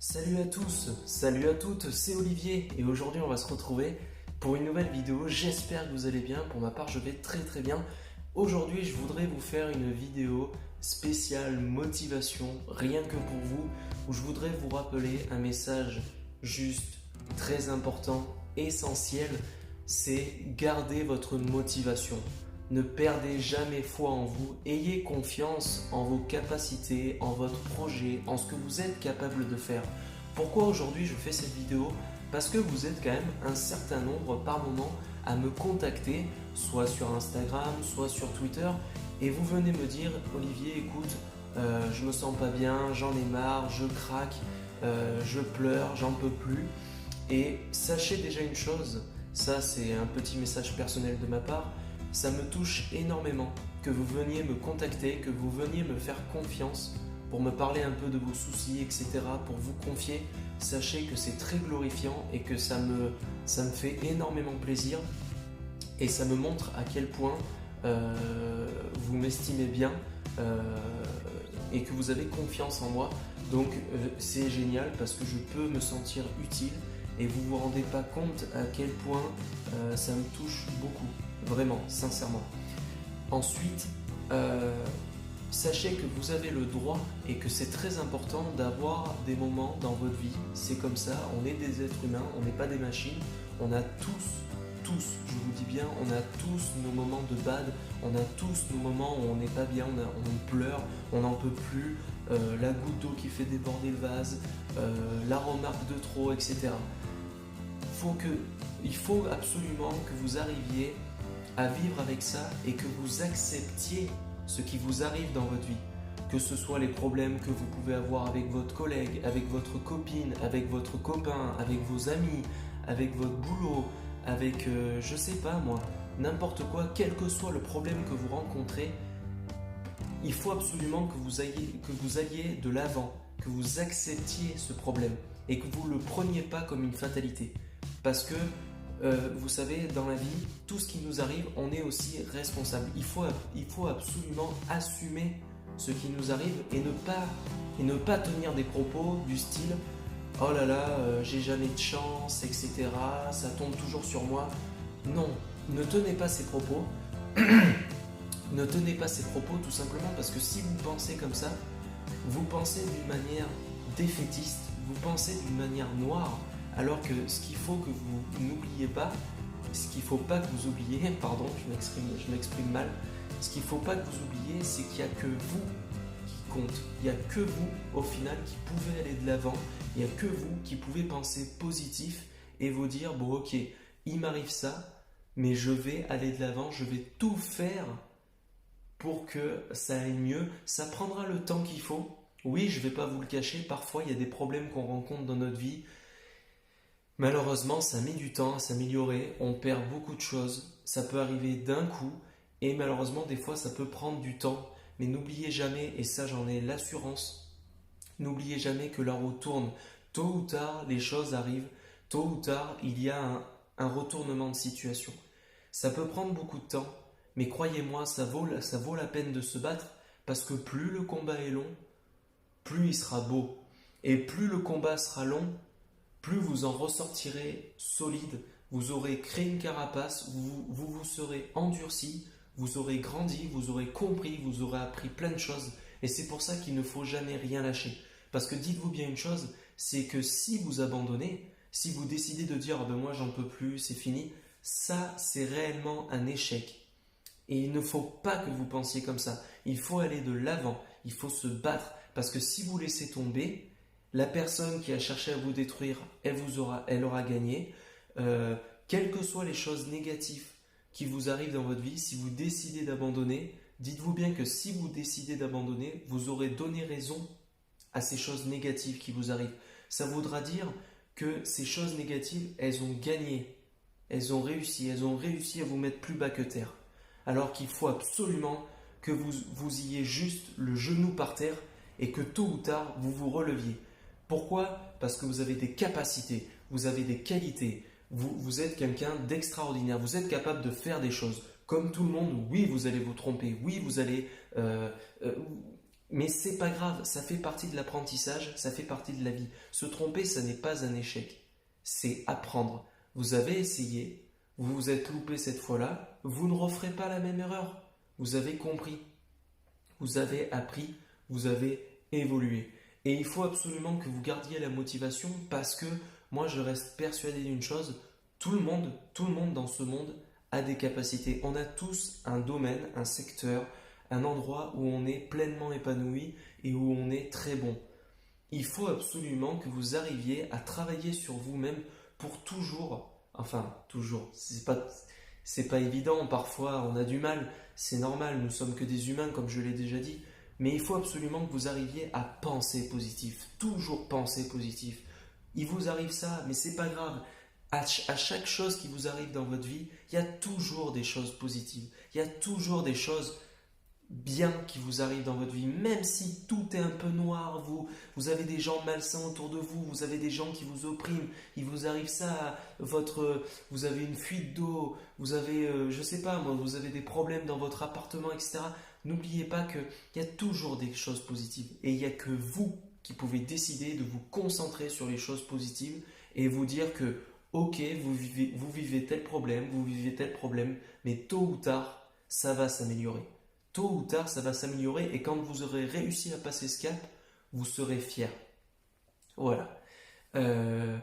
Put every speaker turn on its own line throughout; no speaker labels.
Salut à tous, salut à toutes, c'est Olivier et aujourd'hui on va se retrouver pour une nouvelle vidéo. J'espère que vous allez bien, pour ma part je vais très bien. Aujourd'hui je voudrais vous faire une vidéo spéciale motivation, rien que pour vous, où je voudrais vous rappeler un message juste, très important, essentiel, c'est garder votre motivation. Ne perdez jamais foi en vous, ayez confiance en vos capacités, en votre projet, en ce que vous êtes capable de faire. Pourquoi aujourd'hui je fais cette vidéo? Parce que vous êtes quand même un certain nombre par moment à me contacter, soit sur Instagram, soit sur Twitter, et vous venez me dire Olivier, écoute, je me sens pas bien, j'en ai marre, je craque, je pleure, j'en peux plus. Et sachez déjà une chose, ça c'est un petit message personnel de ma part, ça me touche énormément que vous veniez me contacter, que vous veniez me faire confiance pour me parler un peu de vos soucis, etc., pour vous confier. Sachez que c'est très glorifiant et que ça me fait énormément plaisir et ça me montre à quel point vous m'estimez bien et que vous avez confiance en moi. Donc c'est génial parce que je peux me sentir utile et vous vous rendez pas compte à quel point ça me touche beaucoup. Vraiment, sincèrement. Ensuite, sachez que vous avez le droit et que c'est très important d'avoir des moments dans votre vie. C'est comme ça, on est des êtres humains, on n'est pas des machines. On a tous, je vous dis bien, on a tous nos moments de bad, on a tous nos moments où on n'est pas bien, on pleure, on n'en peut plus, la goutte d'eau qui fait déborder le vase, la remarque de trop, etc. Il faut absolument que vous arriviez à vivre avec ça et que vous acceptiez ce qui vous arrive dans votre vie. Que ce soit les problèmes que vous pouvez avoir avec votre collègue, avec votre copine, avec votre copain, avec vos amis, avec votre boulot, avec, je sais pas moi, n'importe quoi, quel que soit le problème que vous rencontrez, il faut absolument que vous alliez de l'avant, que vous acceptiez ce problème et que vous ne le preniez pas comme une fatalité. Parce que vous savez, dans la vie, tout ce qui nous arrive, on est aussi responsable. Il faut absolument assumer ce qui nous arrive et ne pas tenir des propos du style « Oh là là, j'ai jamais de chance, etc. Ça tombe toujours sur moi. » Non, ne tenez pas ces propos. Ne tenez pas ces propos tout simplement parce que si vous pensez comme ça, vous pensez d'une manière défaitiste, vous pensez d'une manière noire. Alors que ce qu'il faut que vous n'oubliez pas, ce qu'il ne faut pas que vous oubliez, pardon, je m'exprime mal, ce qu'il ne faut pas que vous oubliez, c'est qu'il n'y a que vous qui compte. Il n'y a que vous, au final, qui pouvez aller de l'avant. Il n'y a que vous qui pouvez penser positif et vous dire, bon ok, il m'arrive ça, mais je vais aller de l'avant, je vais tout faire pour que ça aille mieux. Ça prendra le temps qu'il faut. Oui, je ne vais pas vous le cacher, parfois il y a des problèmes qu'on rencontre dans notre vie. Malheureusement, ça met du temps à s'améliorer, on perd beaucoup de choses, ça peut arriver d'un coup et malheureusement des fois ça peut prendre du temps. Mais n'oubliez jamais, et ça j'en ai l'assurance, n'oubliez jamais que la roue tourne. Tôt ou tard, les choses arrivent, tôt ou tard, il y a un retournement de situation. Ça peut prendre beaucoup de temps, mais croyez-moi, ça vaut la peine de se battre parce que plus le combat est long, plus il sera beau. Et plus le combat sera long, plus vous en ressortirez solide, vous aurez créé une carapace, vous serez endurci, vous aurez grandi, vous aurez compris, vous aurez appris plein de choses. Et c'est pour ça qu'il ne faut jamais rien lâcher. Parce que dites-vous bien une chose, c'est que si vous abandonnez, si vous décidez de dire ah ben moi j'en peux plus, c'est fini, ça c'est réellement un échec. Et il ne faut pas que vous pensiez comme ça. Il faut aller de l'avant, il faut se battre. Parce que si vous laissez tomber, la personne qui a cherché à vous détruire, elle aura gagné. Quelles que soient les choses négatives qui vous arrivent dans votre vie, si vous décidez d'abandonner, dites-vous bien que si vous décidez d'abandonner, vous aurez donné raison à ces choses négatives qui vous arrivent. Ça voudra dire que ces choses négatives, elles ont gagné, elles ont réussi à vous mettre plus bas que terre. Alors qu'il faut absolument que vous ayez juste le genou par terre et que tôt ou tard, vous vous releviez. Pourquoi? Parce que vous avez des capacités, vous avez des qualités, vous êtes quelqu'un d'extraordinaire, vous êtes capable de faire des choses. Comme tout le monde, oui, vous allez vous tromper, oui, vous allez Mais c'est pas grave, ça fait partie de l'apprentissage, ça fait partie de la vie. Se tromper, ça n'est pas un échec, c'est apprendre. Vous avez essayé, vous vous êtes loupé cette fois-là, vous ne referez pas la même erreur. Vous avez compris, vous avez appris, vous avez évolué. Et il faut absolument que vous gardiez la motivation parce que moi je reste persuadé d'une chose, tout le monde dans ce monde a des capacités. On a tous un domaine, un secteur, un endroit où on est pleinement épanoui et où on est très bon. Il faut absolument que vous arriviez à travailler sur vous-même pour toujours, enfin toujours, c'est pas évident, parfois on a du mal, c'est normal, nous sommes que des humains comme je l'ai déjà dit, mais il faut absolument que vous arriviez à penser positif, toujours penser positif. Il vous arrive ça, mais c'est pas grave. À chaque chose qui vous arrive dans votre vie, il y a toujours des choses positives, il y a toujours des choses bien qui vous arrive dans votre vie, même si tout est un peu noir, vous avez des gens malsains autour de vous, vous avez des gens qui vous oppriment, il vous arrive ça, vous avez une fuite d'eau, vous avez, je sais pas moi, vous avez des problèmes dans votre appartement, etc. N'oubliez pas qu'il y a toujours des choses positives et il n'y a que vous qui pouvez décider de vous concentrer sur les choses positives et vous dire que, ok, vous vivez tel problème, vous vivez tel problème, mais tôt ou tard, ça va s'améliorer. Tôt ou tard, ça va s'améliorer et quand vous aurez réussi à passer ce cap, vous serez fier. Voilà. Euh,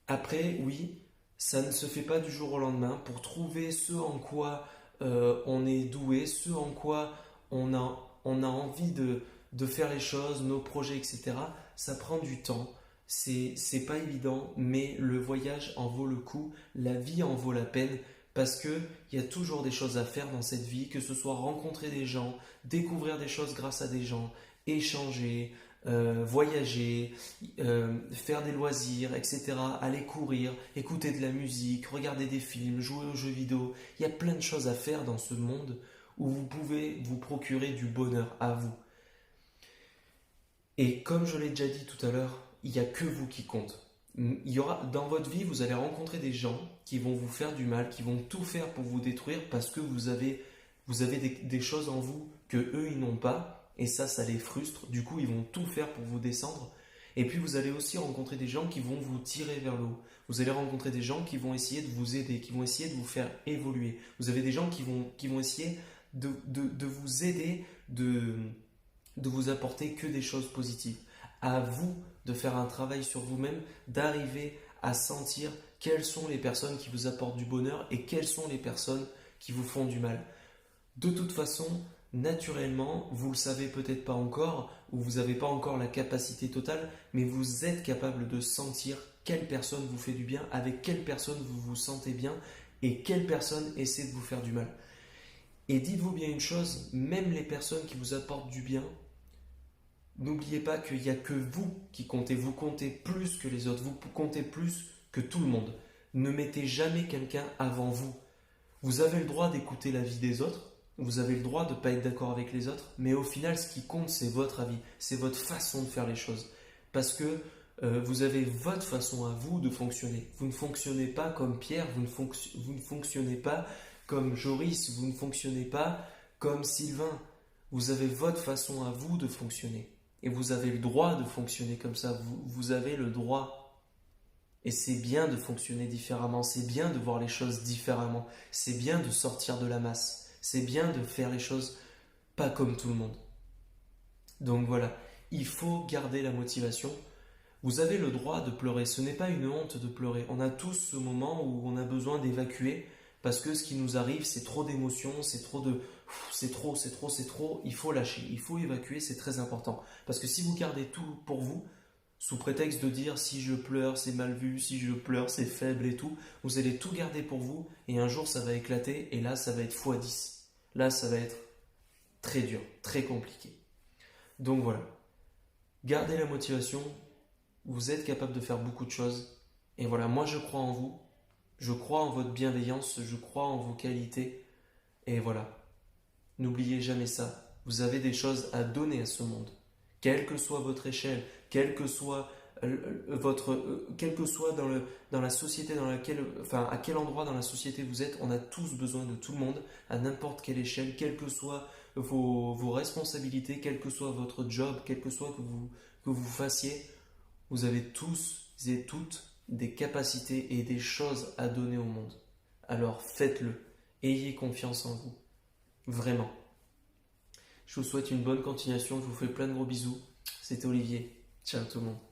Après, oui, ça ne se fait pas du jour au lendemain. Pour trouver ce en quoi on est doué, ce en quoi on a envie de faire les choses, nos projets, etc., ça prend du temps. C'est pas évident, mais le voyage en vaut le coup, la vie en vaut la peine. Parce qu'il y a toujours des choses à faire dans cette vie, que ce soit rencontrer des gens, découvrir des choses grâce à des gens, échanger, voyager, faire des loisirs, etc. Aller courir, écouter de la musique, regarder des films, jouer aux jeux vidéo. Il y a plein de choses à faire dans ce monde où vous pouvez vous procurer du bonheur à vous. Et comme je l'ai déjà dit tout à l'heure, il n'y a que vous qui compte. Il y aura, dans votre vie, vous allez rencontrer des gens qui vont vous faire du mal, qui vont tout faire pour vous détruire parce que vous avez des choses en vous que eux ils n'ont pas et ça les frustre. Du coup, ils vont tout faire pour vous descendre. Et puis, vous allez aussi rencontrer des gens qui vont vous tirer vers le haut. Vous allez rencontrer des gens qui vont essayer de vous aider, qui vont essayer de vous faire évoluer. Vous avez des gens qui vont essayer de vous aider, de vous apporter que des choses positives. À vous de faire un travail sur vous-même, d'arriver à sentir quelles sont les personnes qui vous apportent du bonheur et quelles sont les personnes qui vous font du mal. De toute façon, naturellement, vous ne le savez peut-être pas encore, ou vous n'avez pas encore la capacité totale, mais vous êtes capable de sentir quelle personne vous fait du bien, avec quelle personne vous vous sentez bien, et quelle personne essaie de vous faire du mal. Et dites-vous bien une chose, même les personnes qui vous apportent du bien, n'oubliez pas qu'il n'y a que vous qui comptez. Vous comptez plus que les autres. Vous comptez plus que tout le monde. Ne mettez jamais quelqu'un avant vous. Vous avez le droit d'écouter l'avis des autres. Vous avez le droit de ne pas être d'accord avec les autres. Mais au final, ce qui compte, c'est votre avis. C'est votre façon de faire les choses. Parce que vous avez votre façon à vous de fonctionner. Vous ne fonctionnez pas comme Pierre. Vous ne fonctionnez pas comme Joris. Vous ne fonctionnez pas comme Sylvain. Vous avez votre façon à vous de fonctionner. Et vous avez le droit de fonctionner comme ça, vous avez le droit. Et c'est bien de fonctionner différemment, c'est bien de voir les choses différemment, c'est bien de sortir de la masse, c'est bien de faire les choses pas comme tout le monde. Donc voilà, il faut garder la motivation. Vous avez le droit de pleurer, ce n'est pas une honte de pleurer. On a tous ce moment où on a besoin d'évacuer parce que ce qui nous arrive, c'est trop d'émotions, c'est trop, il faut lâcher, il faut évacuer, c'est très important. Parce que si vous gardez tout pour vous, sous prétexte de dire si je pleure, c'est mal vu, si je pleure, c'est faible et tout, vous allez tout garder pour vous et un jour ça va éclater et là ça va être x10. Là ça va être très dur, très compliqué. Donc voilà, gardez la motivation, vous êtes capable de faire beaucoup de choses et voilà, moi je crois en vous, je crois en votre bienveillance, je crois en vos qualités et voilà. N'oubliez jamais ça. Vous avez des choses à donner à ce monde. Quelle que soit votre échelle, quelle que soit dans la société dans laquelle, enfin à quel endroit dans la société vous êtes, on a tous besoin de tout le monde, à n'importe quelle échelle, quel que soit vos responsabilités, quel que soit votre job, quel que soit que vous fassiez, vous avez tous et toutes des capacités et des choses à donner au monde. Alors faites-le. Ayez confiance en vous. Vraiment. Je vous souhaite une bonne continuation. Je vous fais plein de gros bisous. C'était Olivier. Ciao tout le monde.